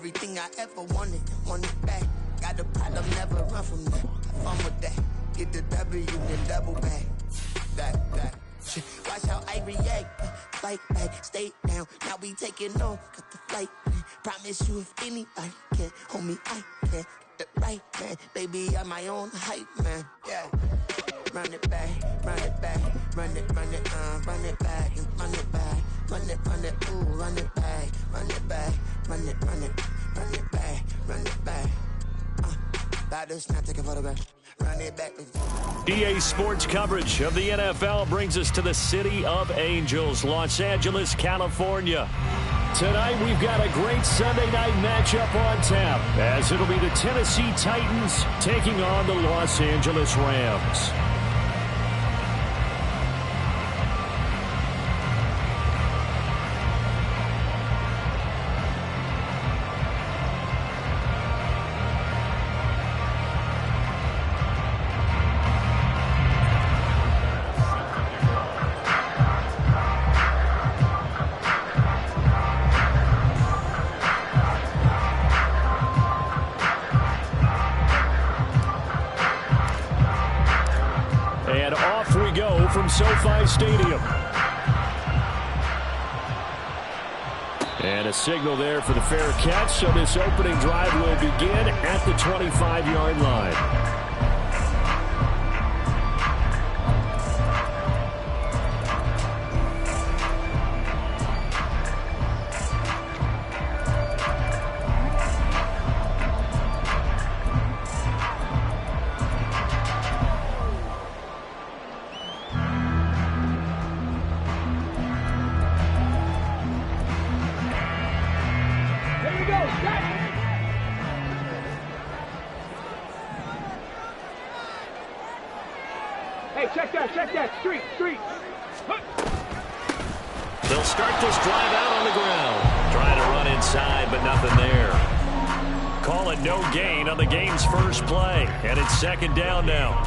Everything I ever wanted back. Got a problem, never run from that. Have fun with that. Get the W, then double back. That. Shit. Watch how I react. Fight back, stay down. Now we taking off. Got the flight. Promise you if anybody can, homie, I can. Get the right man. Baby, I'm my own hype man. Yeah. Run it back, run it back, run it back, and run it back, run it, ooh, run it back, run it back, run it back, run it back. Battles not taking photograph. Run it back. EA Sports coverage of the NFL brings us to the City of Angels, Los Angeles, California. Tonight we've got a great Sunday night matchup on tap, as it'll be the Tennessee Titans taking on the Los Angeles Rams. And off we go from SoFi Stadium. And a signal there for the fair catch, so this opening drive will begin at the 25-yard line. Check that, street. They'll start this drive out on the ground. Trying to run inside, but nothing there. Call it no gain on the game's first play, and it's second down now.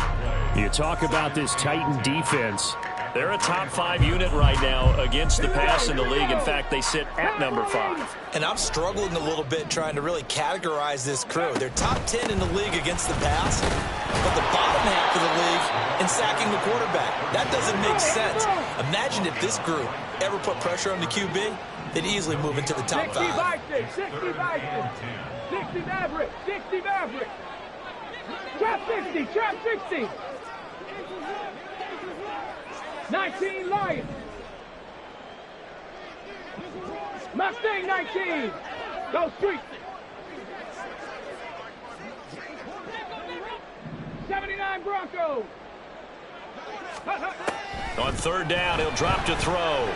You talk about this Titan defense. They're a top 5 unit right now against the pass in the league. In fact, they sit at number 5. And I'm struggling a little bit trying to really categorize this crew. They're top 10 in the league against the pass, but the bottom half of the league in sacking the quarterback. That doesn't make sense. Imagine if this group ever put pressure on the QB, they'd easily move into the top 5. 60 Maverick. Trap 60. 19 Lions. Mustang 19. Go street. 79 Broncos. On third down, he'll drop to throw. Now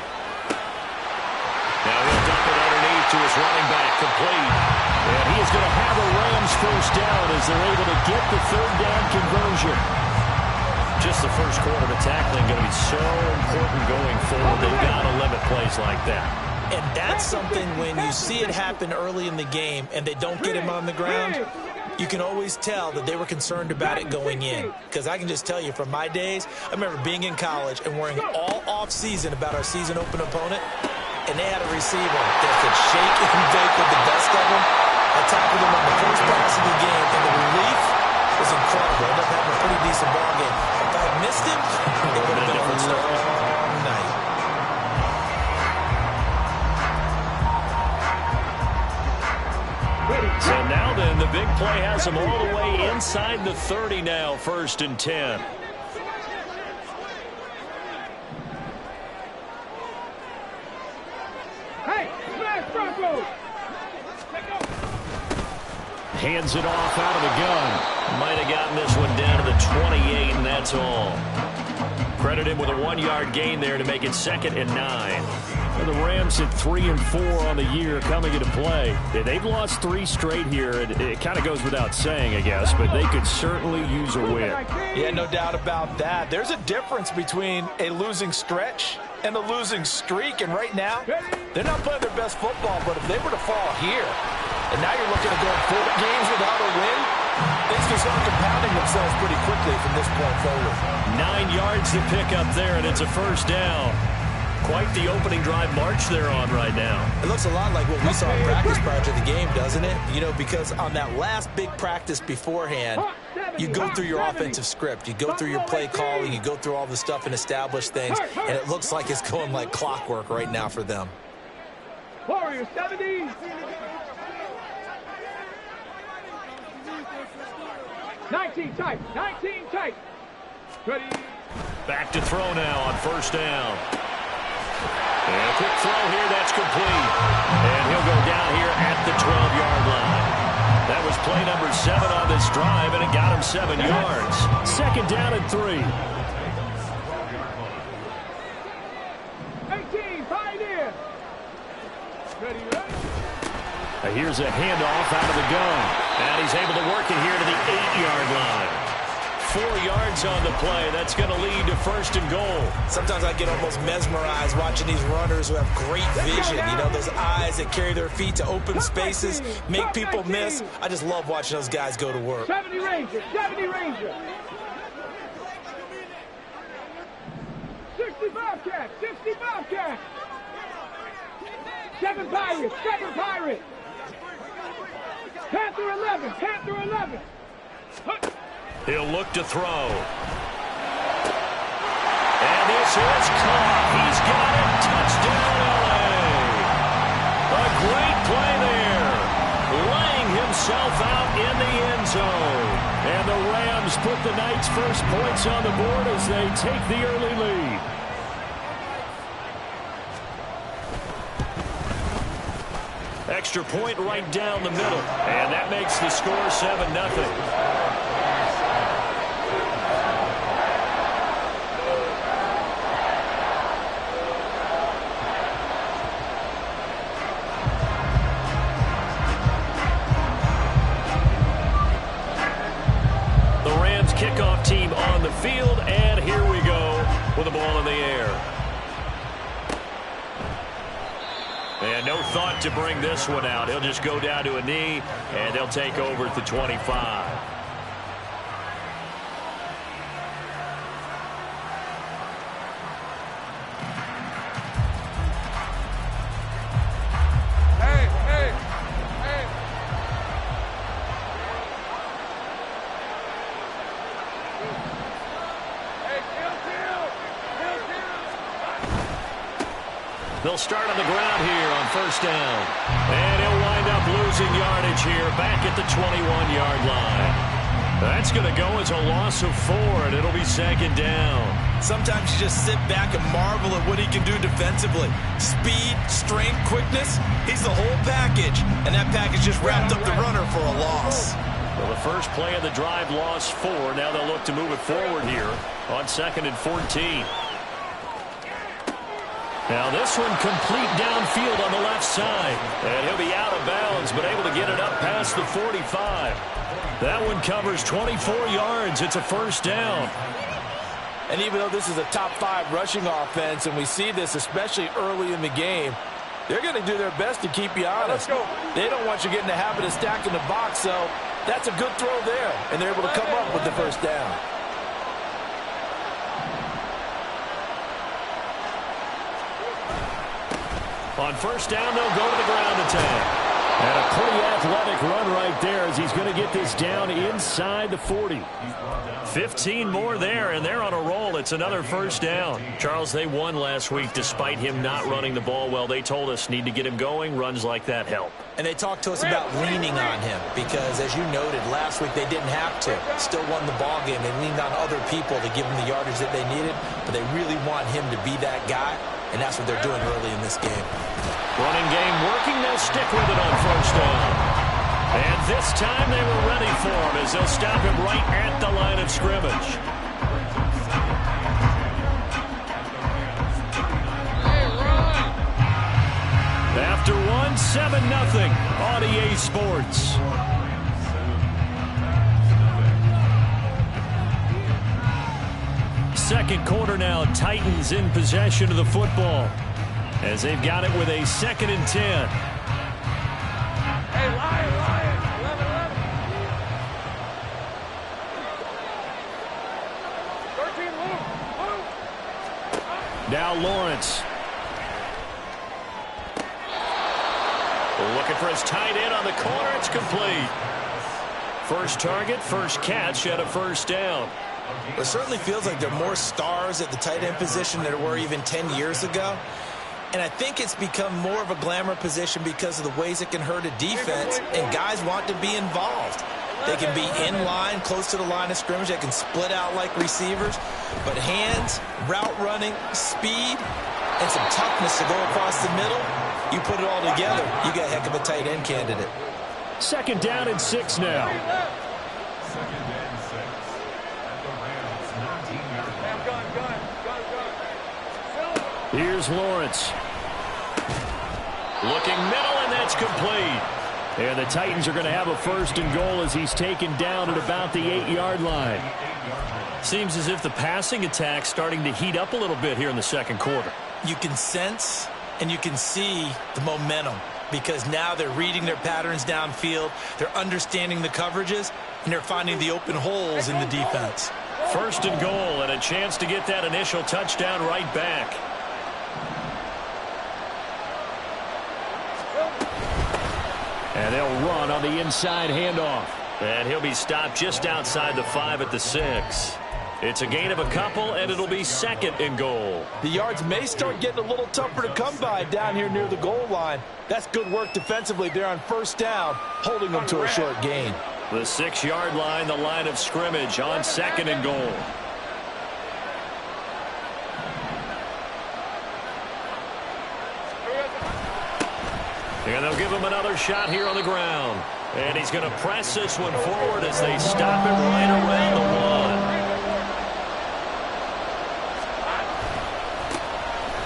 he'll dump it underneath to his running back, complete. And he is going to have a Rams first down as they're able to get the third down conversion. Just the first quarter of tackling going to be so important going forward. They've got to limit plays like that. And that's something when you see it happen early in the game and they don't get him on the ground, you can always tell that they were concerned about it going in. Because I can just tell you from my days, I remember being in college and worrying all off-season about our season open opponent, and they had a receiver that could shake and bake with the best of them. I tackled him on the first pass of the game, and the relief was incredible. I ended up having a pretty decent ball game. If I had missed him, it would have been a long night. So now then, the big play has them all the way inside the 30 now, 1st and 10. Hey, smash Broncos! Hands it off out of the gun. Might have gotten this one down to the 28, and that's all. Credit him with a 1-yard gain there to make it 2nd and 9. Well, the Rams at 3 and 4 on the year coming into play. They've lost 3 straight here. It kind of goes without saying, I guess, but they could certainly use a win. Yeah, no doubt about that. There's a difference between a losing stretch and a losing streak, and right now, they're not playing their best football, but if they were to fall here, and now you're looking at going 4 games without a win, things can start compounding themselves pretty quickly from this point forward. 9 yards to pick up there, and it's a first down. Quite the opening drive march they're on right now. It looks a lot like what we saw in practice prior to the game, doesn't it? You know, because on that last big practice beforehand, you go through your offensive script. You go through your play calling. You go through all the stuff and establish things. And it looks like it's going like clockwork right now for them. Warriors 70. Nineteen tight. 19 tight. Ready. Back to throw now on first down. And a quick throw here, that's complete. And he'll go down here at the 12-yard line. That was play number 7 on this drive, and it got him 7 yards. Second down and 3. 18, pioneer. Ready, ready. Here's a handoff out of the gun. And he's able to work it here to the 8-yard line. 4 yards on the play. That's going to lead to first and goal. Sometimes I get almost mesmerized watching these runners who have great vision. You know, those eyes that carry their feet to open spaces, make people miss. I just love watching those guys go to work. 70 Ranger, 70 Ranger. 60 Bobcat, 60 Bobcat. 7 Pirates, 7 Pirates. Panther 11, Panther 11. He'll look to throw. And this is caught. He's got it. Touchdown, LA. A great play there. Laying himself out in the end zone. And the Rams put the night's first points on the board as they take the early lead. Extra point right down the middle. And that makes the score 7-0. Kickoff team on the field, and here we go with the ball in the air. And no thought to bring this one out. He'll just go down to a knee, and they'll take over at the 25. They'll start on the ground here on first down. And he'll wind up losing yardage here back at the 21-yard line. That's going to go as a loss of 4, and it'll be second down. Sometimes you just sit back and marvel at what he can do defensively. Speed, strength, quickness, he's the whole package. And that package just wrapped up the runner for a loss. Well, the first play of the drive lost 4. Now they'll look to move it forward here on 2nd and 14. Now this one complete downfield on the left side. And he'll be out of bounds, but able to get it up past the 45. That one covers 24 yards. It's a first down. And even though this is a top 5 rushing offense, and we see this especially early in the game, they're going to do their best to keep you honest. They don't want you getting the habit of stacking the box, so that's a good throw there. And they're able to come up with the first down. On first down, they'll go to the ground attack. And a pretty athletic run right there as he's going to get this down inside the 40. 15 more there, and they're on a roll. It's another first down. Charles, they won last week despite him not running the ball well. They told us need to get him going. Runs like that help. And they talked to us about leaning on him because, as you noted, last week they didn't have to. Still won the ball game. They leaned on other people to give them the yardage that they needed, but they really want him to be that guy, and that's what they're doing early in this game. Running game working. They'll stick with it on first down. And this time they were ready for him as they'll stop him right at the line of scrimmage. After one, 7-0 on EA Sports. Second quarter now, Titans in possession of the football as they've got it with a 2nd and 10. Hey, Lion, 11, 11. 13, move. Now Lawrence for his tight end on the corner. It's complete. First target, first catch, and a first down. It certainly feels like there are more stars at the tight end position than there were even 10 years ago. And I think it's become more of a glamour position because of the ways it can hurt a defense, and guys want to be involved. They can be in line, close to the line of scrimmage. They can split out like receivers. But hands, route running, speed, and some toughness to go across the middle, you put it all together, you got a heck of a tight end candidate. Second down and 6 now. Here's Lawrence. Looking middle, and that's complete. And the Titans are going to have a first and goal as he's taken down at about the 8-yard line. Seems as if the passing attack's starting to heat up a little bit here in the second quarter. You can sense and you can see the momentum because now they're reading their patterns downfield, they're understanding the coverages, and they're finding the open holes in the defense. First and goal, and a chance to get that initial touchdown right back. And they'll run on the inside handoff. And he'll be stopped just outside the 5 at the 6. It's a gain of a couple, and it'll be second and goal. The yards may start getting a little tougher to come by down here near the goal line. That's good work defensively there on first down, holding them to a short gain. The 6-yard line, the line of scrimmage on second and goal. And they'll give him another shot here on the ground. And he's going to press this one forward as they stop him right around the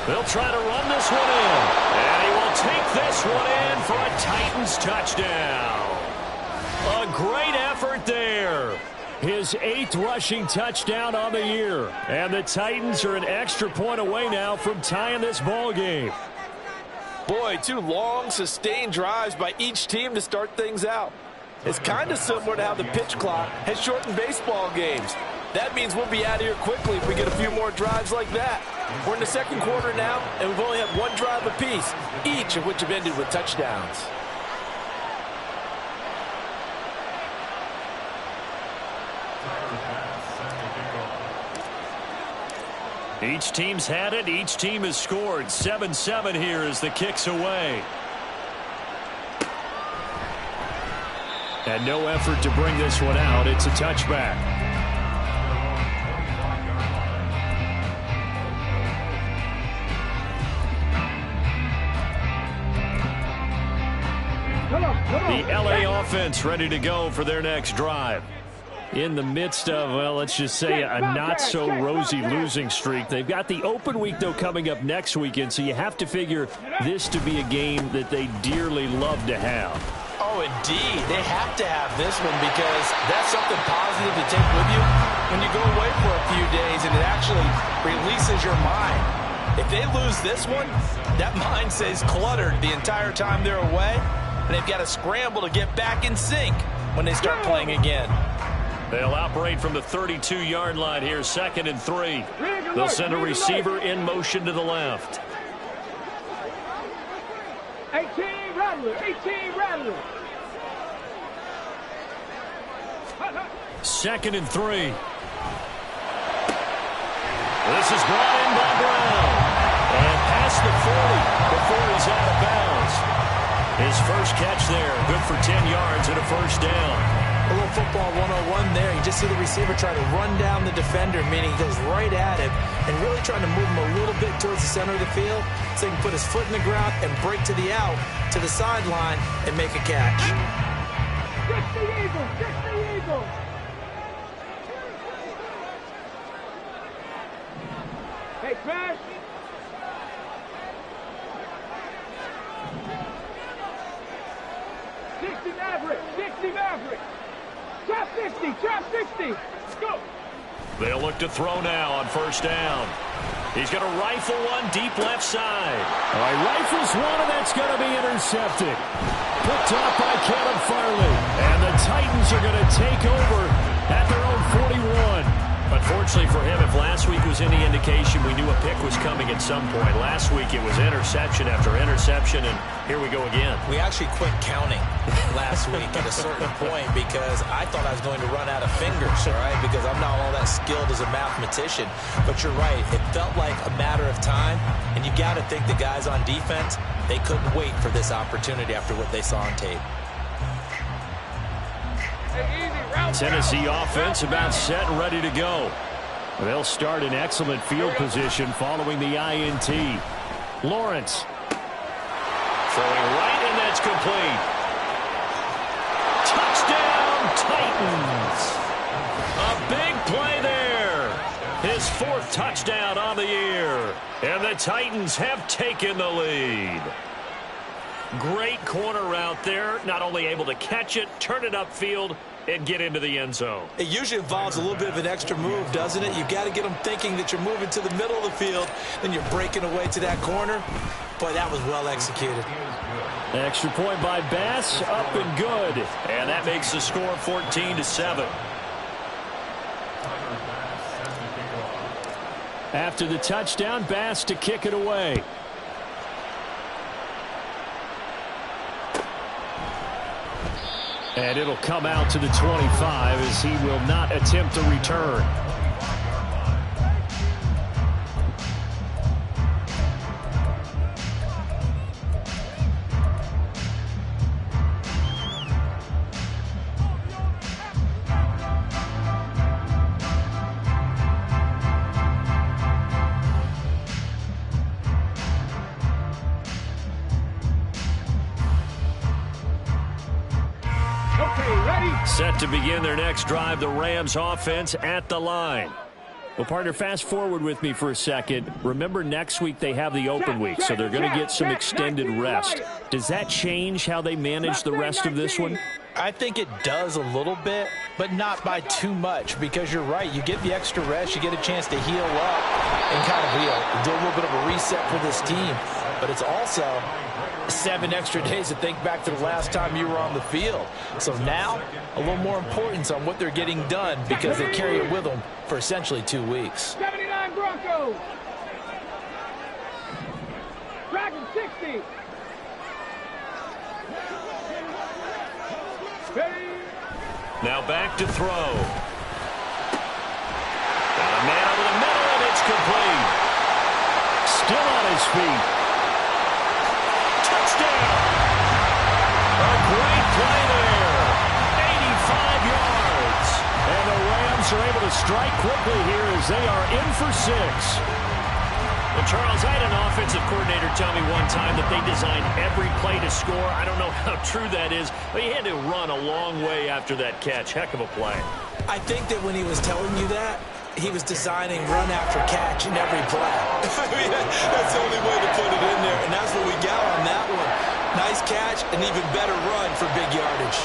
1. They'll try to run this one in. And he will take this one in for a Titans touchdown. A great effort there. His 8th rushing touchdown on the year. And the Titans are an extra point away now from tying this ball game. Boy, 2 long, sustained drives by each team to start things out. It's kind of similar to how the pitch clock has shortened baseball games. That means we'll be out of here quickly if we get a few more drives like that. We're in the second quarter now, and we've only had 1 drive apiece, each of which have ended with touchdowns. Each team's had it. Each team has scored. 7-7 here as the kick's away. And no effort to bring this one out. It's a touchback. The LA offense ready to go for their next drive. In the midst of, well, let's just say a not-so-rosy losing streak. They've got the open week, though, coming up next weekend, so you have to figure this to be a game that they dearly love to have. Oh, indeed. They have to have this one because that's something positive to take with you when you go away for a few days, and it actually releases your mind. If they lose this one, that mind stays cluttered the entire time they're away, and they've got to scramble to get back in sync when they start playing again. They'll operate from the 32-yard line here, 2nd and 3. They'll send a receiver in motion to the left. 18 Rattler, 18 Rattler. 2nd and 3. This is brought in by Brown. And past the 40 before he's out of bounds. His first catch there, good for 10 yards and a first down. A little football 101 there. You just see the receiver try to run down the defender, meaning he goes right at him and really trying to move him a little bit towards the center of the field so he can put his foot in the ground and break to the out, to the sideline, and make a catch. Get the Eagles! Get the Eagles! Hey, Crash! Maverick! 60 Maverick! Trap 60! Trap 60! Go! They'll look to throw now on first down. He's going to rifle one deep left side. All right, rifles one, and that's going to be intercepted. Picked off by Caleb Farley. And the Titans are going to take over at their own 41. A Fortunately for him, if last week was any indication, we knew a pick was coming at some point. Last week it was interception after interception, and here we go again. We actually quit counting last week at a certain point because I thought I was going to run out of fingers, all right, because I'm not all that skilled as a mathematician. But you're right. It felt like a matter of time, and you got to think the guys on defense, they couldn't wait for this opportunity after what they saw on tape. Tennessee offense about set and ready to go. They'll start in excellent field position following the INT. Lawrence throwing right, and that's complete. Touchdown, Titans. A big play there. His 4th touchdown on the year. And the Titans have taken the lead. Great corner out there. Not only able to catch it, turn it upfield, and get into the end zone. It usually involves a little bit of an extra move, doesn't it? You've got to get them thinking that you're moving to the middle of the field, then you're breaking away to that corner. Boy, that was well executed. Extra point by Bass, up and good. And that makes the score 14-7. After the touchdown, Bass to kick it away. And it'll come out to the 25 as he will not attempt a return. Set to begin their next drive, the Rams offense at the line. Well, partner, fast forward with me for a second. Remember, next week they have the open week, so they're going to get some extended rest. Does that change how they manage the rest of this one? I think it does a little bit, but not by too much, because you're right. You get the extra rest, you get a chance to heal up and kind of do a little bit of a reset for this team. But it's also 7 extra days to think back to the last time you were on the field. So now, a little more importance on what they're getting done because they carry it with them for essentially 2 weeks. 79 Broncos. Dragon 60. Now back to throw. Got a man over the middle, and it's complete. Still on his feet. Touchdown! A great play there. 85 yards. And the Rams are able to strike quickly here as they are in for 6. Well, Charles, I had an offensive coordinator tell me one time that they designed every play to score. I don't know how true that is, but he had to run a long way after that catch. Heck of a play. I think that when he was telling you that, he was designing run after catch in every play. I mean, that's the only way to put it in there, and that's what we got on that one. Nice catch, and even better run for big yardage.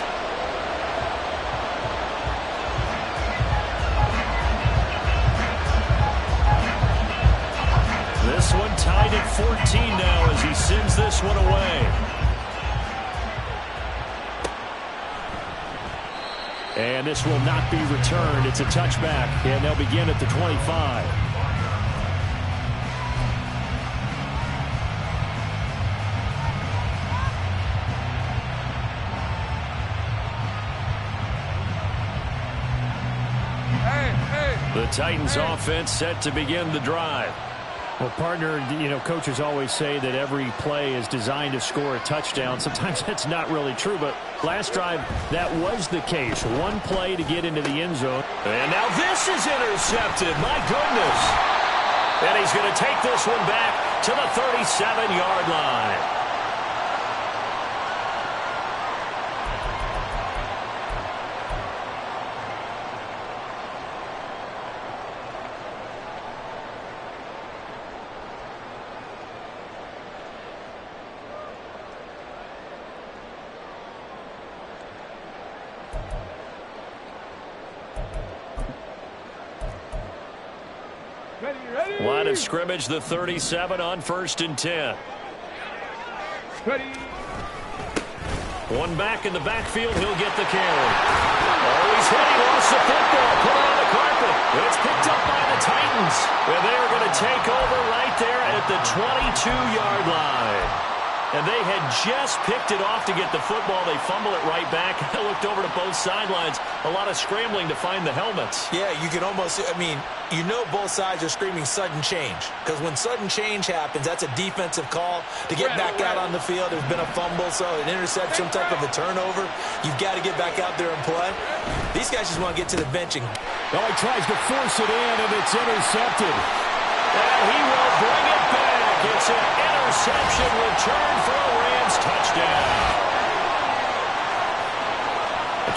This one tied at 14 now as he sends this one away. And this will not be returned. It's a touchback, and they'll begin at the 25. The Titans offense set to begin the drive. Well, partner, coaches always say that every play is designed to score a touchdown. Sometimes that's not really true, but last drive, that was the case. One play to get into the end zone. And now this is intercepted. My goodness. And he's going to take this one back to the 37-yard line. Line of scrimmage, the 37 on 1st and 10. Ready. One back in the backfield. He'll get the carry. Oh, he's hit. He lost the football. Put it on the carpet. It's picked up by the Titans. And they're going to take over right there at the 22-yard line. And they had just picked it off to get the football. They fumble it right back. I looked over to both sidelines. A lot of scrambling to find the helmets. Yeah, you can almost, you know both sides are screaming sudden change. Because when sudden change happens, that's a defensive call to get back out on the field. There's been a fumble, so an interception, some type of a turnover. You've got to get back out there and play. These guys just want to get to the bench. Well, he tries to force it in, and it's intercepted. And he will bring it back. It's an interception return for a Rams touchdown.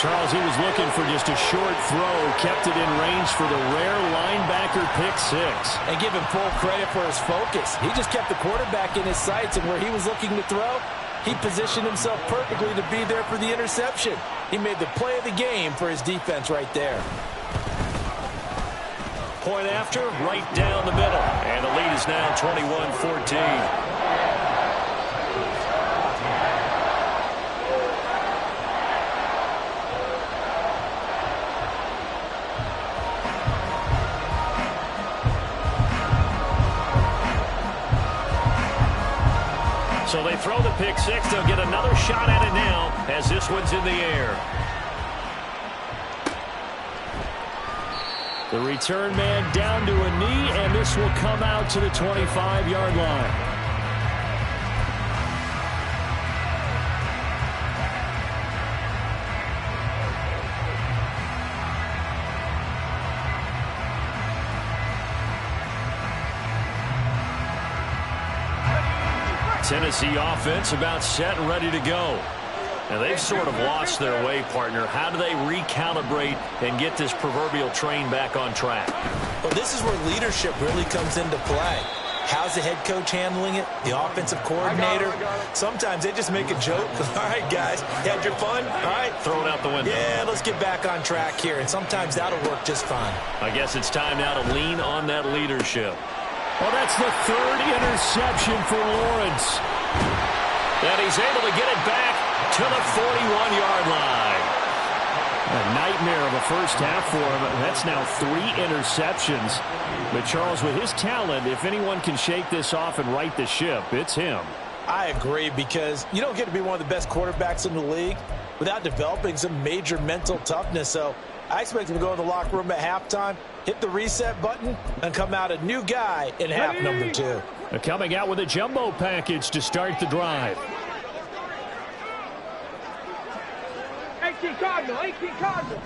Charles, he was looking for just a short throw, kept it in range for the rare linebacker pick six. And give him full credit for his focus. He just kept the quarterback in his sights, and where he was looking to throw, he positioned himself perfectly to be there for the interception. He made the play of the game for his defense right there. Point after, right down the middle. And the lead is now 21-14. So they throw the pick six. They'll get another shot at it now as this one's in the air. The return man down to a knee, and this will come out to the 25-yard line. Tennessee offense about set and ready to go. And they've sort of lost their way, partner. How do they recalibrate and get this proverbial train back on track? Well, this is where leadership really comes into play. How's the head coach handling it? The offensive coordinator? Sometimes they just make a joke. All right, guys, you had your fun? All right. Throw it out the window. Yeah, let's get back on track here. And sometimes that'll work just fine. I guess it's time now to lean on that leadership. Well, that's the third interception for Lawrence. And he's able to get it back to the 41-yard line. A nightmare of a first half for him. That's now 3 interceptions. But Charles, with his talent, if anyone can shake this off and right the ship, it's him. I agree, because you don't get to be one of the best quarterbacks in the league without developing some major mental toughness. So I expect him to go in the locker room at halftime, hit the reset button, and come out a new guy in half number 2. Coming out with a jumbo package to start the drive. 18 Cardinal, 18 Cardinal.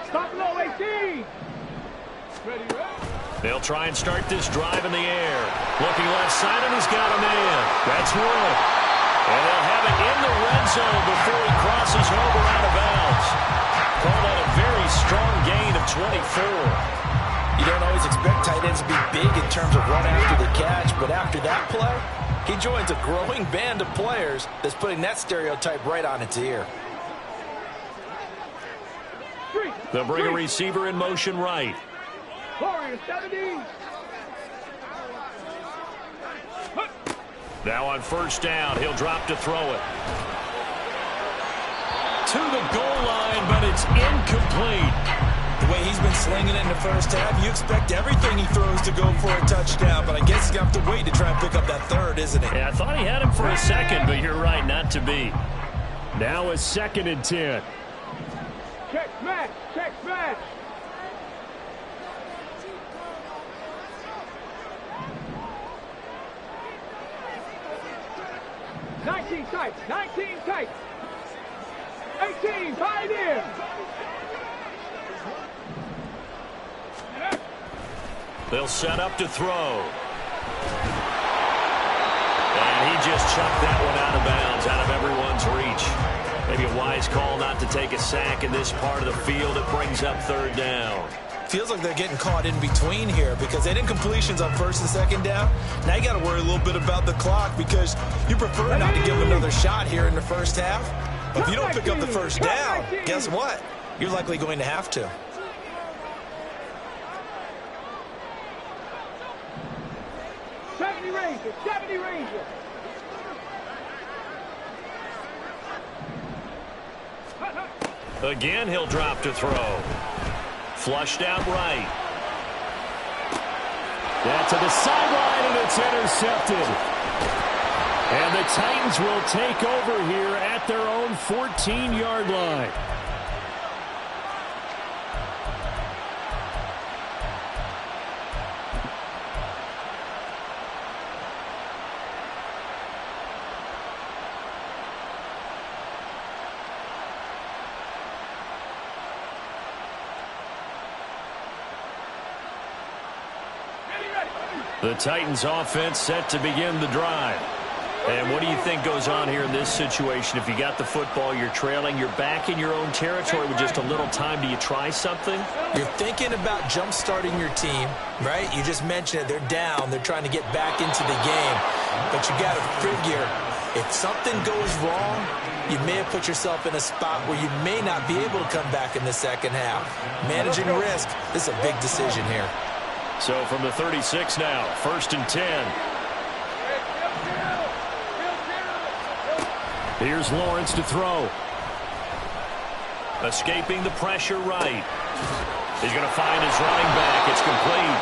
Stop low, 18. Ready, They'll try and start this drive in the air. Looking left side, and he's got a man. That's Wood. And they'll have it in the red zone before he crosses over out of bounds. Call that a very strong gain of 24. You don't always expect tight ends to be big in terms of run after the catch, but after that play, he joins a growing band of players that's putting that stereotype right on its ear. They'll bring a receiver in motion right. Warrior 70. Now on first down, he'll drop to throw it. To the goal line, but it's incomplete. The way he's been slinging it in the first half, you expect everything he throws to go for a touchdown, but I guess he's going to have to wait to try and pick up that third, isn't it? Yeah, I thought he had him for a second, but you're right, not to be. Now a 2nd and 10. Check match, check match. Nineteen tight, 19 tight. 18, tight in. They'll set up to throw. And he just chucked that one out of bounds, out of everyone's reach. Maybe a wise call not to take a sack in this part of the field. It brings up third down. Feels like they're getting caught in between here because they did completions on first and second down. Now you got to worry a little bit about the clock because you prefer not to give them another shot here in the first half. But if you don't pick up the first down, guess what? You're likely going to have to. 70 Ranger, 70 Ranger. Again, he'll drop to throw. Flushed out right. Yeah, to the sideline, and it's intercepted. And the Titans will take over here at their own 14-yard line. The Titans offense set to begin the drive. And what do you think goes on here in this situation? If you got the football, you're trailing, you're back in your own territory with just a little time. Do you try something? You're thinking about jump-starting your team, right? You just mentioned it. They're down. They're trying to get back into the game. But you got to figure, if something goes wrong, you may have put yourself in a spot where you may not be able to come back in the second half. Managing risk, this is a big decision here. So from the 36 now, 1st and 10. Here's Lawrence to throw. Escaping the pressure right. He's going to find his running back. It's complete.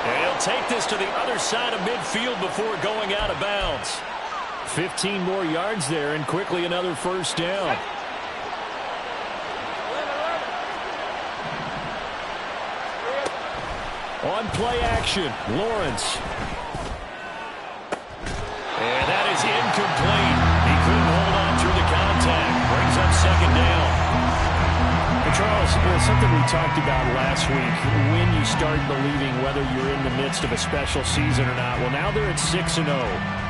And he'll take this to the other side of midfield before going out of bounds. 15 more yards there, and quickly another first down. On play action, Lawrence. And that is incomplete. He couldn't hold on through the contact. Brings up second down. And Charles, something we talked about last week, when you start believing whether you're in the midst of a special season or not. Well, now they're at 6-0.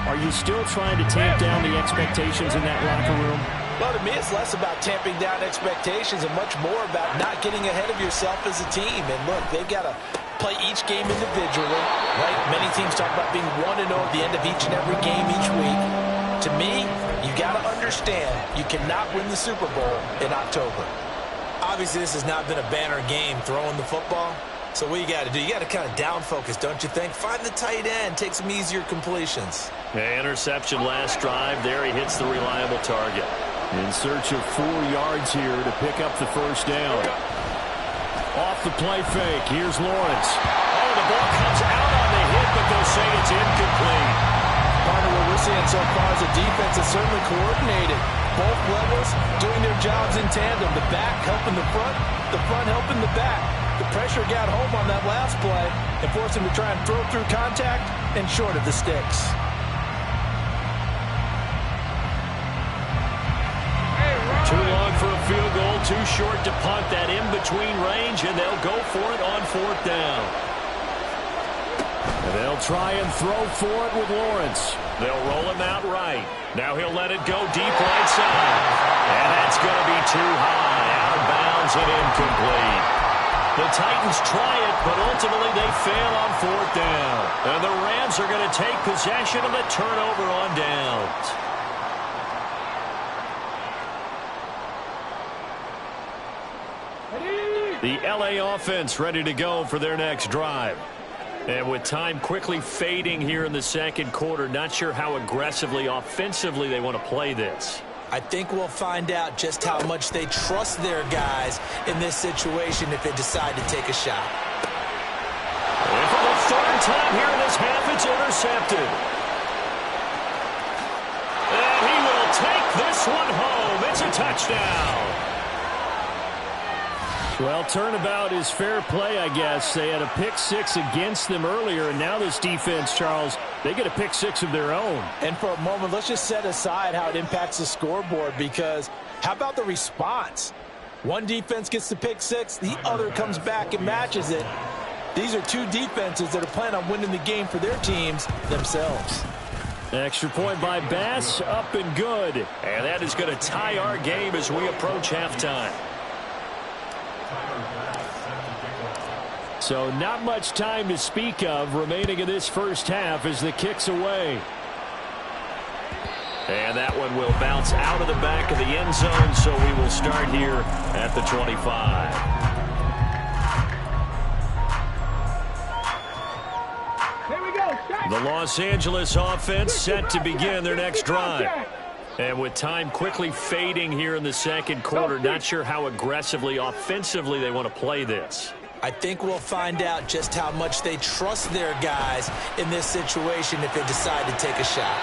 Are you still trying to tamp down the expectations in that locker room? Well, to me, it's less about tamping down expectations and much more about not getting ahead of yourself as a team. And look, they've got to play each game individually, right? Many teams talk about being 1-0 at the end of each and every game each week. To me, you got to understand you cannot win the Super Bowl in October. Obviously, this has not been a banner game throwing the football. So what you got to do, you got to kind of down focus, don't you think? Find the tight end, take some easier completions. Interception last drive. There he hits the reliable target. In search of 4 yards here to pick up the first down. Off the play fake, here's Lawrence. Oh, the ball comes out on the hit, but they'll say it's incomplete. Partner, what we're seeing so far is a defense that's certainly coordinated. Both levels doing their jobs in tandem. The back helping the front helping the back. The pressure got home on that last play and forced him to try and throw through contact and short of the sticks. Too long for a field goal, too short to punt. That in-between range, and they'll go for it on 4th down. And they'll try and throw for it with Lawrence. They'll roll him out right. Now he'll let it go deep right side. And that's going to be too high. Out of bounds and incomplete. The Titans try it, but ultimately they fail on 4th down. And the Rams are going to take possession of the turnover on downs. The LA offense ready to go for their next drive. And with time quickly fading here in the second quarter, not sure how aggressively, offensively they want to play this. I think we'll find out just how much they trust their guys in this situation if they decide to take a shot. And for the 3rd time here in this half, it's intercepted. And he will take this one home. It's a touchdown. Well, turnabout is fair play, I guess. They had a pick 6 against them earlier, and now this defense, Charles, they get a pick 6 of their own. And for a moment, let's just set aside how it impacts the scoreboard, because how about the response? One defense gets the pick 6, the other comes back and matches it. These are two defenses that are planning on winning the game for their teams themselves. Extra point by Bass, up and good. And that is going to tie our game as we approach halftime. So not much time to speak of remaining in this first half as the kick's away. And that one will bounce out of the back of the end zone, so we will start here at the 25. Here we go. Start. The Los Angeles offense set to begin their next drive. And with time quickly fading here in the second quarter, not sure how aggressively, offensively they want to play this. I think we'll find out just how much they trust their guys in this situation if they decide to take a shot.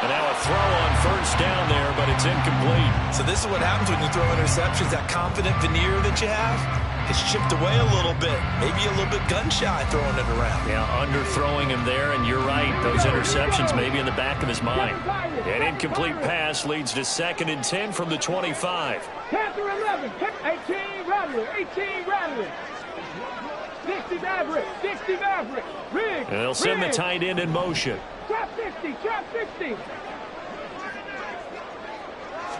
And now a throw on first down there, but it's incomplete. So this is what happens when you throw interceptions. That confident veneer that you have, it's chipped away a little bit. Maybe a little bit gun-shy throwing it around. Yeah, underthrowing him there, and you're right. Those interceptions may be in the back of his mind. An incomplete pass leads to 2nd and 10 from the 25. Panther 11, 18 Rattler, 18 Rattler. 60 Maverick, 60 Maverick. Rig. And they'll send the tight end in motion. Trap 60, trap 60.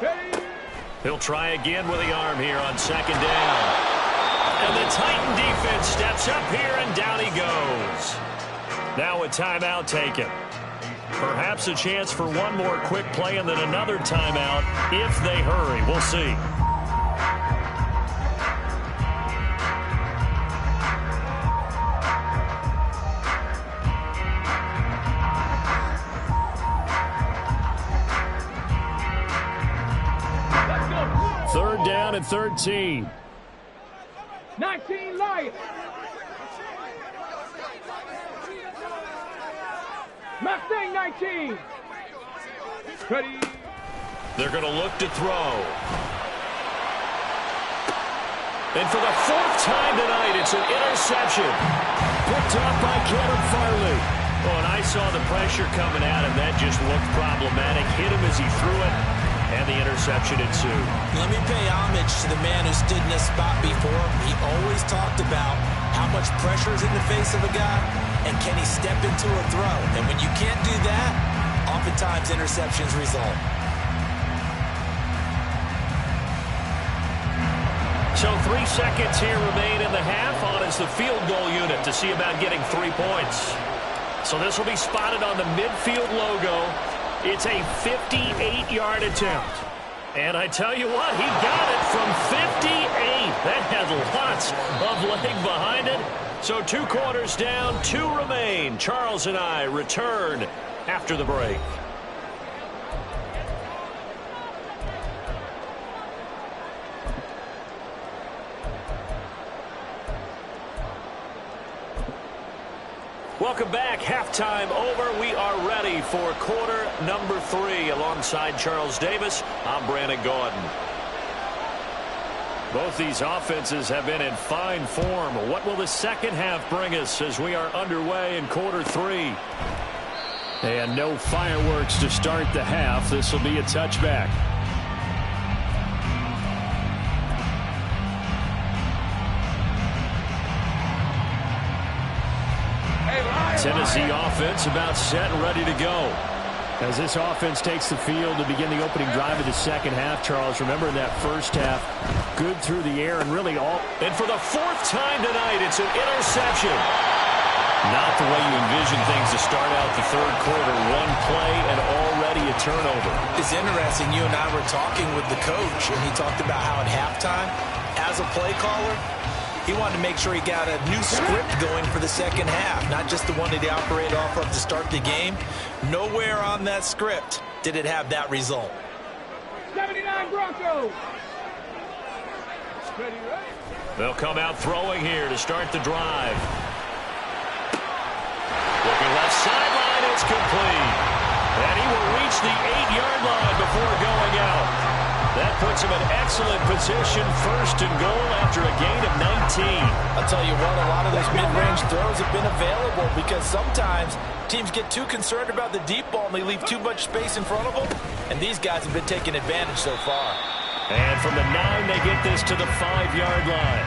Ready. He'll try again with the arm here on 2nd down. And the Titan defense steps up here, and down he goes. Now a timeout taken. Perhaps a chance for one more quick play and then another timeout if they hurry. We'll see. Third down and 13. 19 Lions. Mustang 19. Ready. They're going to look to throw. And for the 4th time tonight, it's an interception. Picked up by Caleb Farley. Oh, and I saw the pressure coming at him. That just looked problematic. Hit him as he threw it, and the interception ensued. Let me pay homage to the man who stood in this spot before. He always talked about how much pressure is in the face of a guy, and can he step into a throw. And when you can't do that, oftentimes interceptions result. So 3 seconds here remain in the half on as the field goal unit to see about getting 3 points. So this will be spotted on the midfield logo. It's a 58-yard attempt. And I tell you what, he got it from 58. That had lots of leg behind it. So 2 quarters down, 2 remain. Charles and I return after the break. Welcome back. Halftime over. We are ready for quarter number 3. Alongside Charles Davis, I'm Brandon Gaudin. Both these offenses have been in fine form. What will the second half bring us as we are underway in quarter 3? And no fireworks to start the half. This will be a touchback. Tennessee offense about set and ready to go. As this offense takes the field to begin the opening drive of the second half, Charles, remember in that first half, good through the air and really all. And for the 4th time tonight, it's an interception. Not the way you envision things to start out the third quarter. One play and already a turnover. It's interesting. You and I were talking with the coach, and he talked about how at halftime, as a play caller, he wanted to make sure he got a new script going for the second half, not just the one that he operated off of to start the game. Nowhere on that script did it have that result. 79 Broncos. They'll come out throwing here to start the drive. Looking left sideline, it's complete. And he will reach the 8-yard line before going out. That puts him in excellent position, 1st and goal after a gain of 19. I'll tell you what, a lot of those mid-range throws have been available because sometimes teams get too concerned about the deep ball and they leave too much space in front of them, and these guys have been taking advantage so far. And from the 9, they get this to the 5-yard line.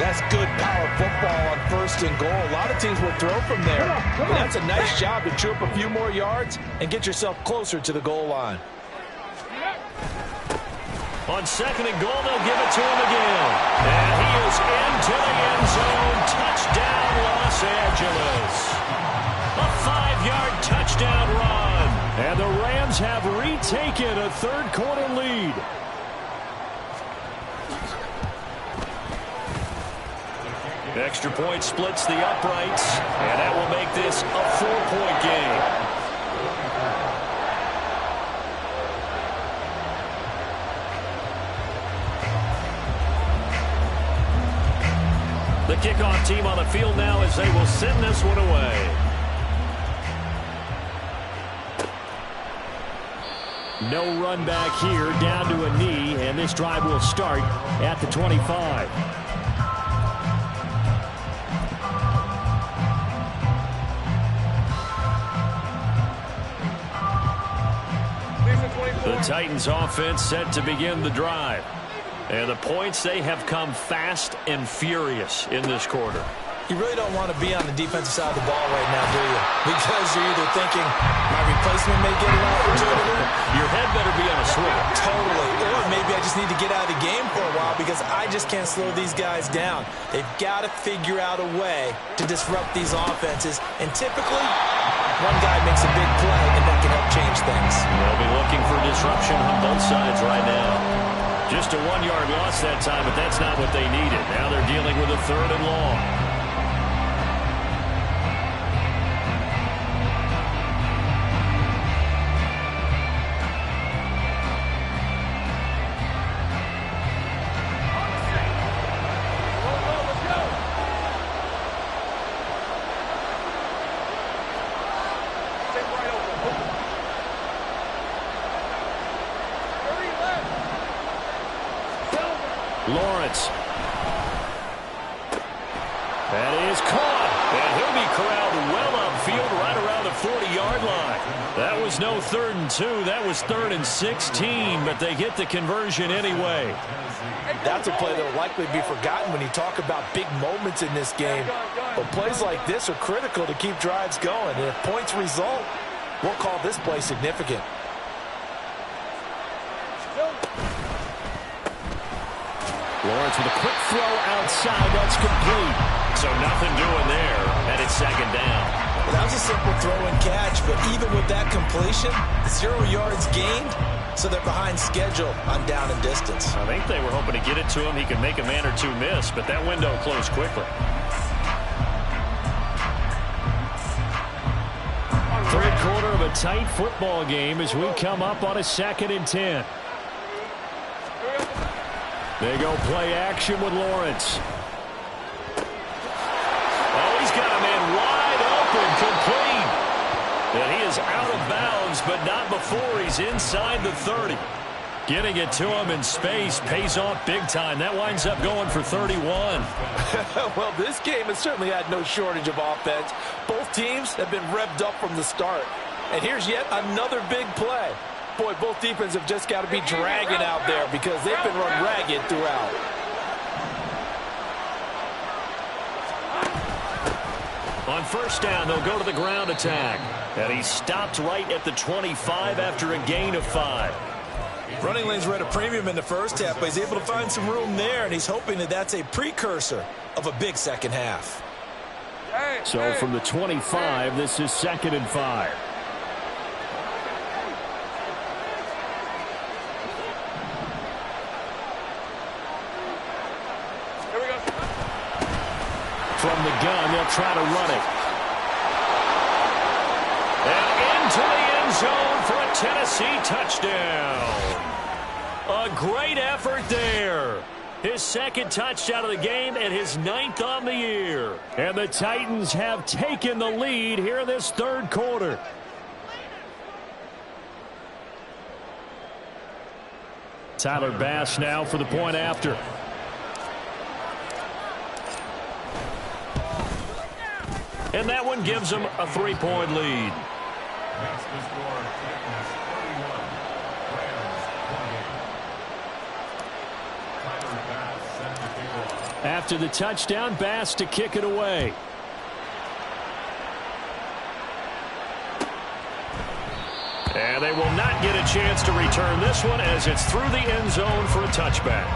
That's good power football on 1st and goal. A lot of teams will throw from there. But that's a nice job to chew up a few more yards and get yourself closer to the goal line. On 2nd and goal, they'll give it to him again. And he is into the end zone. Touchdown, Los Angeles. A 5-yard touchdown run. And the Rams have retaken a third-quarter lead. Extra point splits the uprights, and that will make this a 4-point game. The kickoff team on the field now as they will send this one away. No run back here, down to a knee, and this drive will start at the 25. The Titans offense set to begin the drive. And the points, they have come fast and furious in this quarter. You really don't want to be on the defensive side of the ball right now, do you? Because you're either thinking, my replacement may get an opportunity. Your head better be on a swivel. Totally. Or maybe I just need to get out of the game for a while because I just can't slow these guys down. They've got to figure out a way to disrupt these offenses. And typically, one guy makes a big play, and that can help change things. They'll be looking for disruption on both sides right now. Just a 1-yard loss that time, but that's not what they needed. Now they're dealing with a 3rd and long. Lawrence. That is caught. And he'll be corralled well upfield right around the 40-yard line. That was no 3rd and 2. That was 3rd and 16, but they get the conversion anyway. That's a play that will likely be forgotten when you talk about big moments in this game. But plays like this are critical to keep drives going. And if points result, we'll call this play significant. Lawrence with a quick throw outside. That's complete. So nothing doing there, and it's 2nd down. Well, that was a simple throw and catch, but even with that completion, 0 yards gained, so they're behind schedule on down and distance. I think they were hoping to get it to him. He could make a man or two miss, but that window closed quickly. 3rd quarter of a tight football game as we come up on a 2nd and 10. They go play action with Lawrence. Oh, he's got a man wide open, complete. And he is out of bounds, but not before he's inside the 30. Getting it to him in space pays off big time. That winds up going for 31. Well, this game has certainly had no shortage of offense. Both teams have been revved up from the start. And here's yet another big play. Boy, both defenses have just got to be dragging out there because they've been run ragged throughout. On 1st down, they'll go to the ground attack. And he stopped right at the 25 after a gain of 5. Running lanes were at a premium in the first half, but he's able to find some room there, and he's hoping that that's a precursor of a big second half. So from the 25, this is 2nd and 5. From the gun, they'll try to run it. And into the end zone for a Tennessee touchdown. A great effort there. His 2nd touchdown of the game and his 9th on the year. And the Titans have taken the lead here in this 3rd quarter. Tyler Bass now for the point after. And that one gives them a 3-point lead. After the touchdown, Bass to kick it away. And they will not get a chance to return this one as it's through the end zone for a touchback.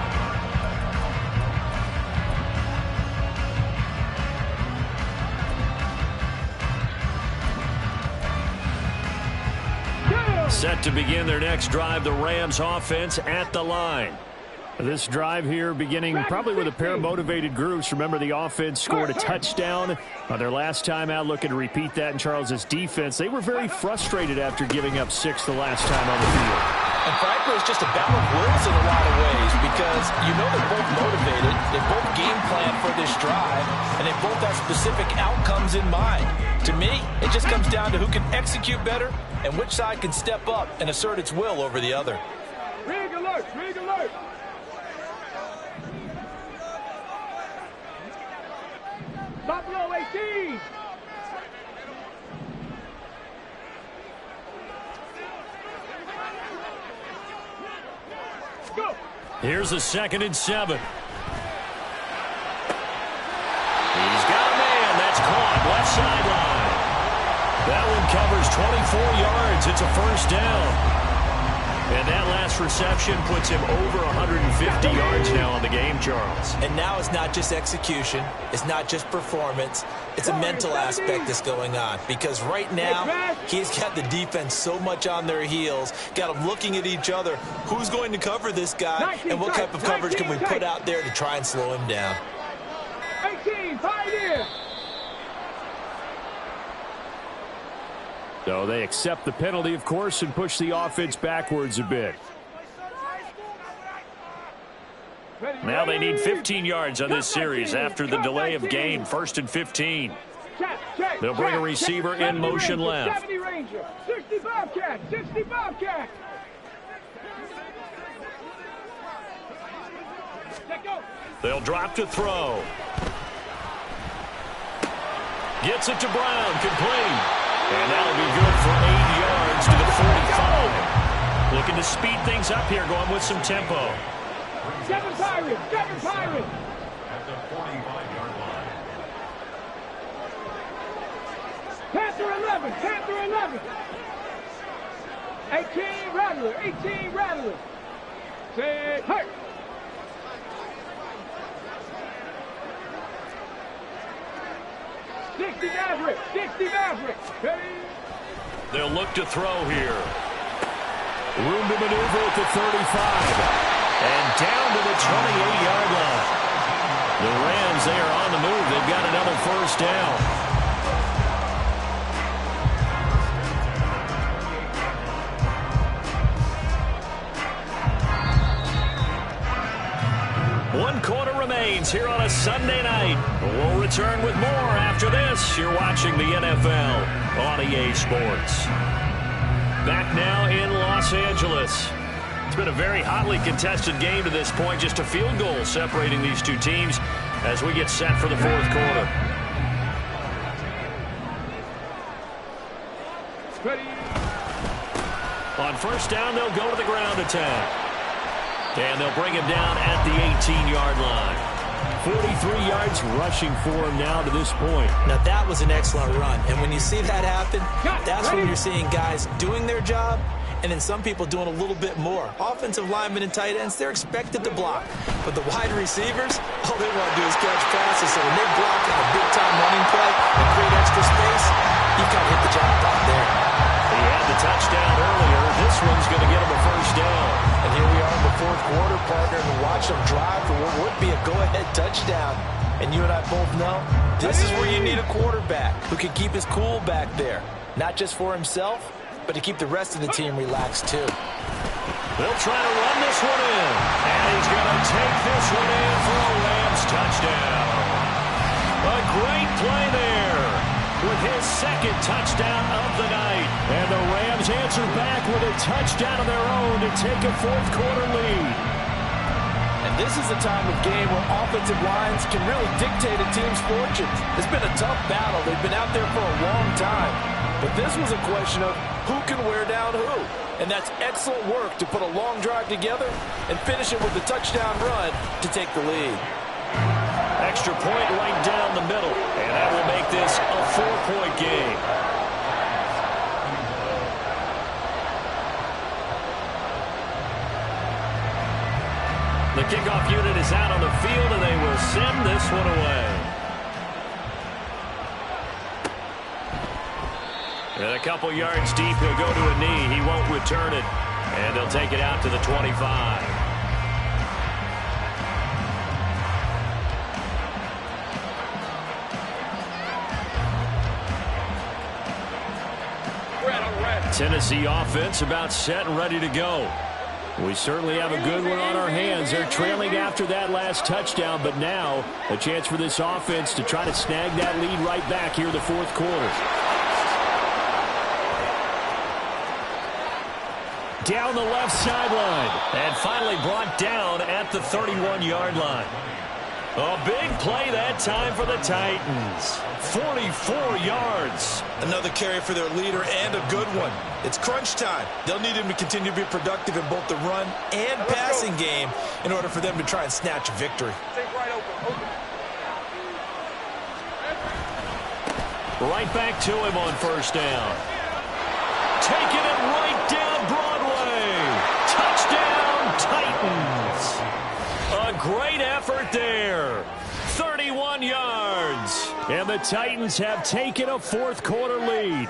Set to begin their next drive, the Rams offense at the line. This drive here beginning probably with a pair of motivated groups. Remember, the offense scored a touchdown on their last time out. Looking to repeat that in Charles's defense. They were very frustrated after giving up 6 the last time on the field. And frankly, it's just a battle of wills in a lot of ways because you know they're both motivated. They both game plan for this drive, and they both have specific outcomes in mind. To me, it just comes down to who can execute better and which side can step up and assert its will over the other. Rig alert, rig alert. Top row 18. Go. Here's a 2nd and 7. He's got a man. That's caught. Left sideline. That one covers 24 yards. It's a first down. And that last reception puts him over 150 yards now on the game, Charles. And now it's not just execution. It's not just performance. It's a mental aspect that's going on. Because right now, he's got the defense so much on their heels. Got them looking at each other. Who's going to cover this guy? And what type of coverage can we put out there to try and slow him down? 18, pioneer. So they accept the penalty, of course, and push the offense backwards a bit. Now they need 15 yards on this series after the delay of game. 1st and 15. They'll bring a receiver in motion left. 70 Ranger, 65 cat, 65 cat. They'll drop to throw. Gets it to Brown, complete. And that'll be good for 8 yards to the 45. Looking to speed things up here, going with some tempo. 7 Pirates, 7 Pirates. At the 45-yard line. Panther 11, Panther 11. 18 Rattler, 18 Rattler. Say, hey. Maverick, 60 Maverick. Hey. They'll look to throw here. Room to maneuver at the 35. And down to the 28-yard line. The Rams, they are on the move. They've got another first down. One quarter remains here on a Sunday night. We'll return with more after this. You're watching the NFL on EA Sports. Back now in Los Angeles. It's been a very hotly contested game to this point. Just a field goal separating these two teams as we get set for the fourth quarter. Ready. On first down, they'll go to the ground attack. And they'll bring him down at the 18-yard line. 43 yards rushing for him now to this point. Now, that was an excellent run. And when you see that happen, that's when you're seeing guys doing their job and then some people doing a little bit more. Offensive linemen and tight ends, they're expected to block. But the wide receivers, all they want to do is catch passes. So when they block on a big-time running play and create extra space, you've got to hit the jackpot there. He had the touchdown earlier. This one's going to get him a first down. And here we are in the fourth quarter, partner, to watch them drive for what would be a go-ahead touchdown. And you and I both know this is where you need a quarterback who can keep his cool back there. Not just for himself, but to keep the rest of the team relaxed, too. They'll try to run this one in. And he's going to take this one in for a Rams touchdown. A great play there with his second touchdown of the night. And the Rams answer back with a touchdown of their own to take a fourth quarter lead. And this is a time of game where offensive lines can really dictate a team's fortunes. It's been a tough battle. They've been out there for a long time. But this was a question of who can wear down who. And that's excellent work to put a long drive together and finish it with a touchdown run to take the lead. Extra point right down the middle. And that will make this a 4-point game. The kickoff unit is out on the field, and they will send this one away. And a couple yards deep, he'll go to a knee. He won't return it. And they'll take it out to the 25. Tennessee offense about set and ready to go. We certainly have a good one on our hands. They're trailing after that last touchdown, but now a chance for this offense to try to snag that lead right back here in the fourth quarter. Down the left sideline. And finally brought down at the 31-yard line. A big play that time for the Titans. 44 yards. Another carry for their leader and a good one. It's crunch time. They'll need him to continue to be productive in both the run and passing game in order for them to try and snatch a victory. Right back to him on first down. Taking it right down Broadway. Touchdown, Titans. A great effort there. 31 yards. And the Titans have taken a fourth quarter lead.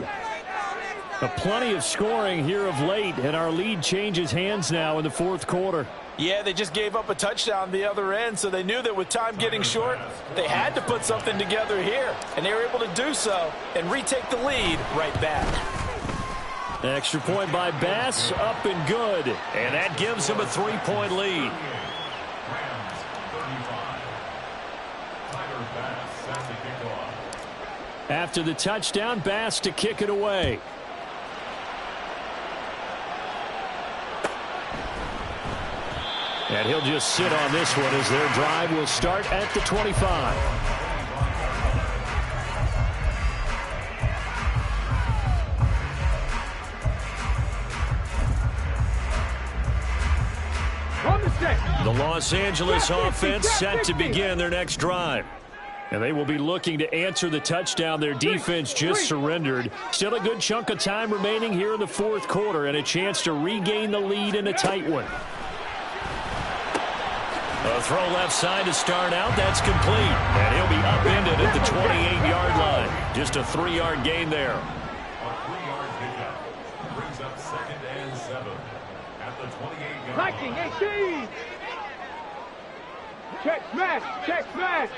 Plenty of scoring here of late, and our lead changes hands now in the fourth quarter. Yeah, they just gave up a touchdown the other end, so they knew that with time getting short, they had to put something together here. And they were able to do so and retake the lead right back. Extra point by Bass, up and good. And that gives them a 3-point lead. After the touchdown, Bass to kick it away. And he'll just sit on this one as their drive will start at the 25. The Los Angeles offense set to begin their next drive. And they will be looking to answer the touchdown their defense just surrendered. Still a good chunk of time remaining here in the fourth quarter and a chance to regain the lead in a tight one. A throw left side to start out. That's complete. And he'll be upended at the 28-yard line. Just a 3-yard gain there. A 3-yard pickup brings up 2nd and 7 at the 28-yard line. Viking 18. Check smash. Check smash.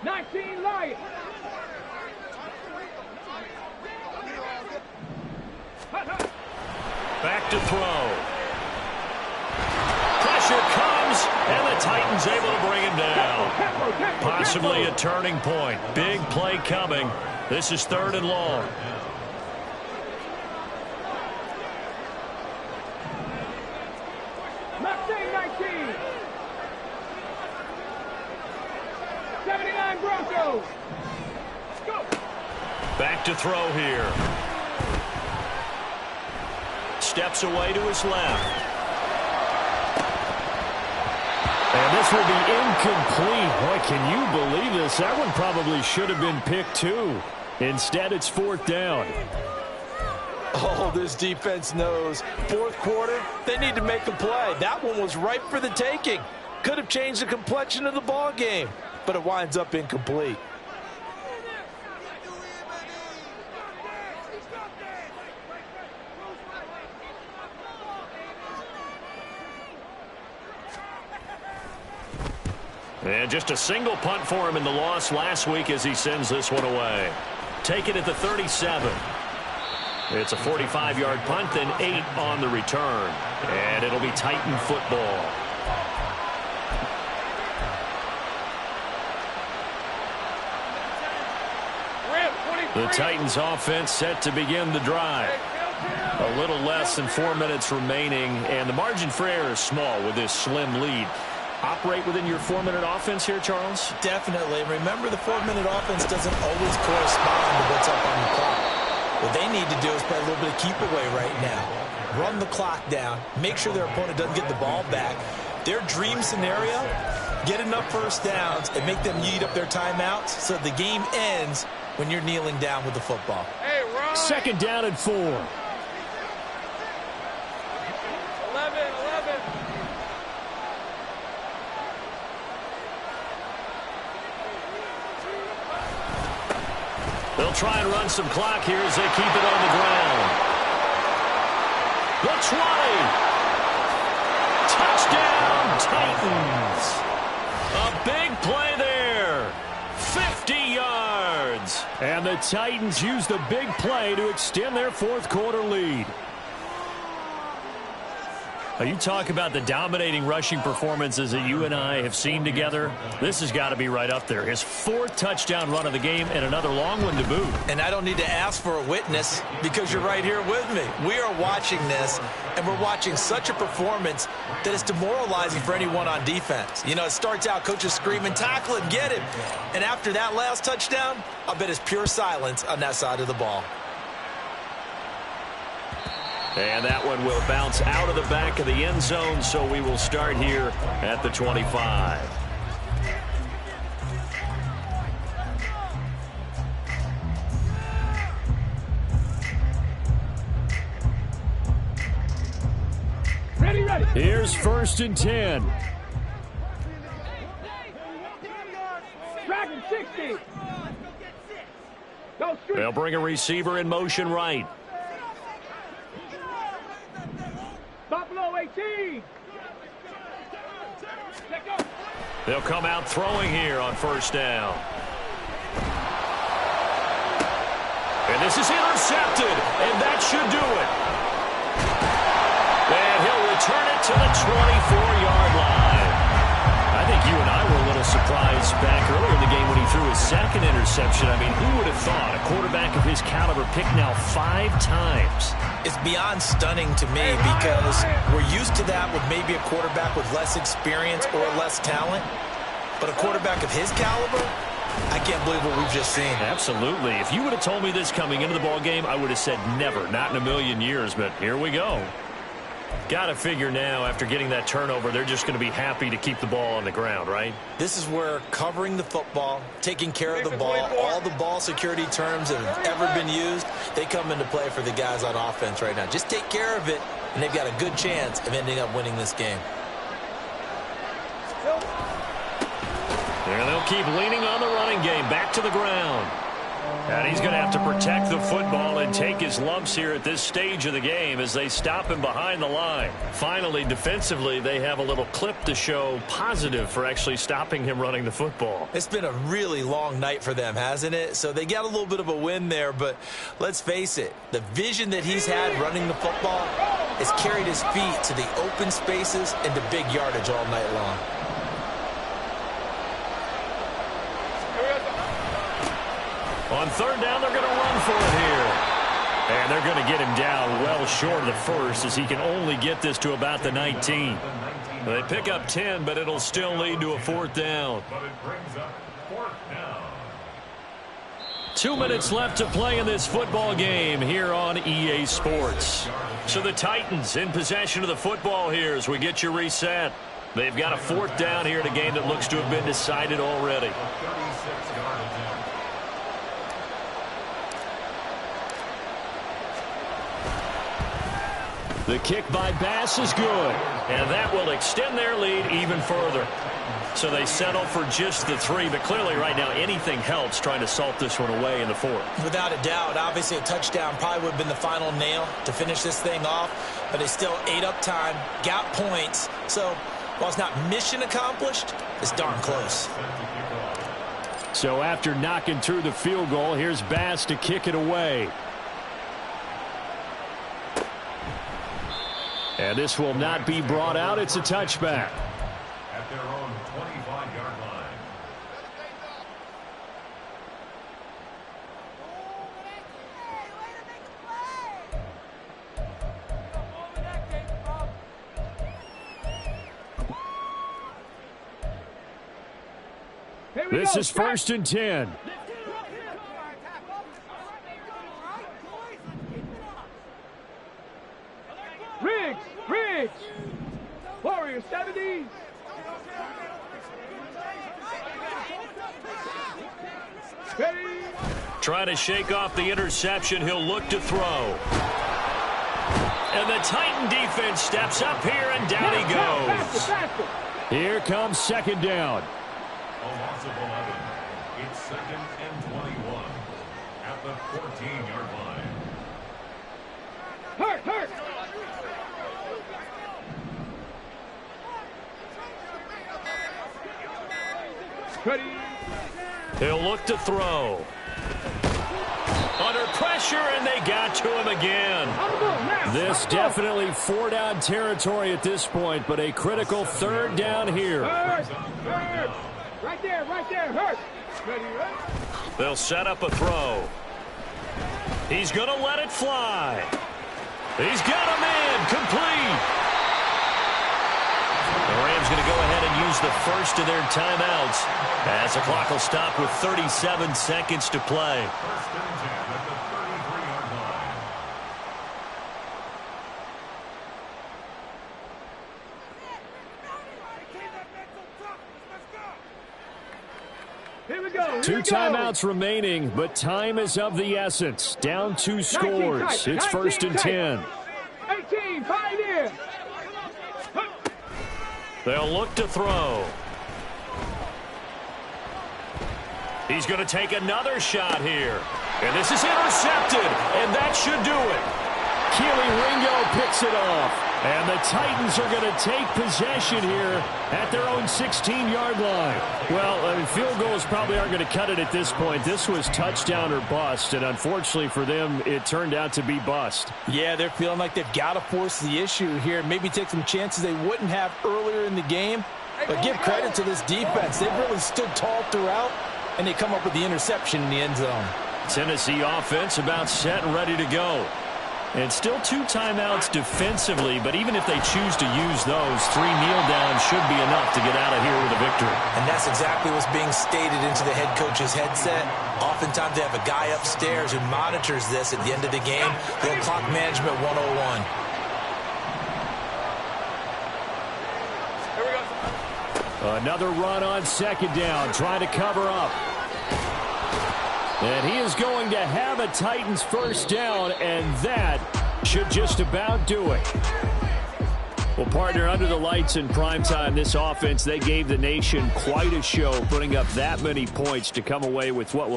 19 Lions. Back to throw. Pressure comes, and the Titans able to bring him down. Possibly a turning point. Big play coming. This is 3rd and long. Mustang 19. 79 Broncos. Go. Back to throw here. Steps away to his left. And this will be incomplete. Boy, can you believe this? That one probably should have been picked too. Instead, it's 4th down. Oh, this defense knows. Fourth quarter, they need to make a play. That one was ripe for the taking. Could have changed the complexion of the ball game, but it winds up incomplete. And just a single punt for him in the loss last week as he sends this one away. Take it at the 37. It's a 45-yard punt, then 8 on the return. And it'll be Titan football. The Titans offense set to begin the drive. A little less than 4 minutes remaining, and the margin for error is small with this slim lead. Operate within your 4-minute offense here, Charles? Definitely. Remember, the 4-minute offense doesn't always correspond to what's up on the clock. What they need to do is play a little bit of keep away right now. Run the clock down. Make sure their opponent doesn't get the ball back. Their dream scenario, get enough first downs and make them eat up their timeouts so the game ends when you're kneeling down with the football. Hey, Ron. 2nd down and 4. 11. They'll try and run some clock here as they keep it on the ground. The 20. Touchdown, Titans. A big play there. 50 yards. And the Titans use the big play to extend their fourth quarter lead. Now, you talk about the dominating rushing performances that you and I have seen together. This has got to be right up there. His fourth touchdown run of the game and another long one to boot. And I don't need to ask for a witness because you're right here with me. We are watching this, and we're watching such a performance that is demoralizing for anyone on defense. You know, it starts out, coaches screaming, tackle him, get him. And after that last touchdown, I'll bet it's pure silence on that side of the ball. And that one will bounce out of the back of the end zone, so we will start here at the 25. Ready. Here's 1st and 10. Dragon 60. Go straight. They'll bring a receiver in motion right. Buffalo 18. Let go. They'll come out throwing here on 1st down. And this is intercepted, and that should do it. And he'll return it to the 24-yard line. I think you and I were a little surprised back earlier in the game when he threw his second interception. I mean, who would have thought a quarterback of his caliber picked now 5 times? It's beyond stunning to me because we're used to that with maybe a quarterback with less experience or less talent. But a quarterback of his caliber, I can't believe what we've just seen. Absolutely. If you would have told me this coming into the ball game, I would have said never, not in a million years. But here we go. Got to figure now, after getting that turnover, they're just going to be happy to keep the ball on the ground, right? This is where covering the football, taking care of the ball, all the ball security terms that have ever been used, they come into play for the guys on offense right now. Just take care of it, and they've got a good chance of ending up winning this game. And they'll keep leaning on the running game, back to the ground. And he's going to have to protect the football and take his lumps here at this stage of the game as they stop him behind the line. Finally, defensively, they have a little clip to show positive for actually stopping him running the football. It's been a really long night for them, hasn't it? So they got a little bit of a win there, but let's face it, the vision that he's had running the football has carried his feet to the open spaces and to big yardage all night long. On 3rd down, they're going to run for it here. And they're going to get him down well short of the first as he can only get this to about the 19. They pick up 10, but it'll still lead to a 4th down. 2 minutes left to play in this football game here on EA Sports. So the Titans in possession of the football here as we get you reset. They've got a 4th down here in a game that looks to have been decided already. The kick by Bass is good, and that will extend their lead even further. So they settle for just the 3, but clearly right now anything helps trying to salt this one away in the 4th. Without a doubt, obviously a touchdown probably would have been the final nail to finish this thing off, but they still ate up time, got points. So while it's not mission accomplished, it's darn close. So after knocking through the field goal, here's Bass to kick it away. And this will not be brought out. It's a touchback. At their own 25-yard line. This is 1st and 10. Riggs. Warriors 70. Ready. Trying to shake off the interception. He'll look to throw. And the Titan defense steps up here, and down he goes. Faster. Here comes 2nd down. A loss of 11. It's 2nd and 21 at the 14-yard line. Hurt. Ready. He'll look to throw. pressure, and they got to him again. This definitely 4-down territory at this point, but a critical 3rd down here. Hurt. Right there, hurt. Ready, right? They'll set up a throw. He's going to let it fly. He's got a man complete. The Rams going to go ahead and use the first of their timeouts as the clock will stop with 37 seconds to play. Here we go. 2 timeouts remaining, but time is of the essence. Down 2 scores. It's 1st and 10. 18, pioneer. They'll look to throw. He's going to take another shot here. And this is intercepted, and that should do it. Keely Ringo picks it off. And the Titans are going to take possession here at their own 16-yard line. Well, field goals probably aren't going to cut it at this point. This was touchdown or bust, and unfortunately for them, it turned out to be bust. Yeah, they're feeling like they've got to force the issue here. Maybe take some chances they wouldn't have earlier in the game. But give credit to this defense. They've really stood tall throughout, and they come up with the interception in the end zone. Tennessee offense about set and ready to go. And still 2 timeouts defensively, but even if they choose to use those, 3 kneel downs should be enough to get out of here with a victory. And that's exactly what's being stated into the head coach's headset. Oftentimes they have a guy upstairs who monitors this at the end of the game. Little clock management 101. Another run on 2nd down, trying to cover up. And he is going to have a Titans 1st down, and that should just about do it. Well, partner, under the lights in primetime, this offense, they gave the nation quite a show, putting up that many points to come away with what will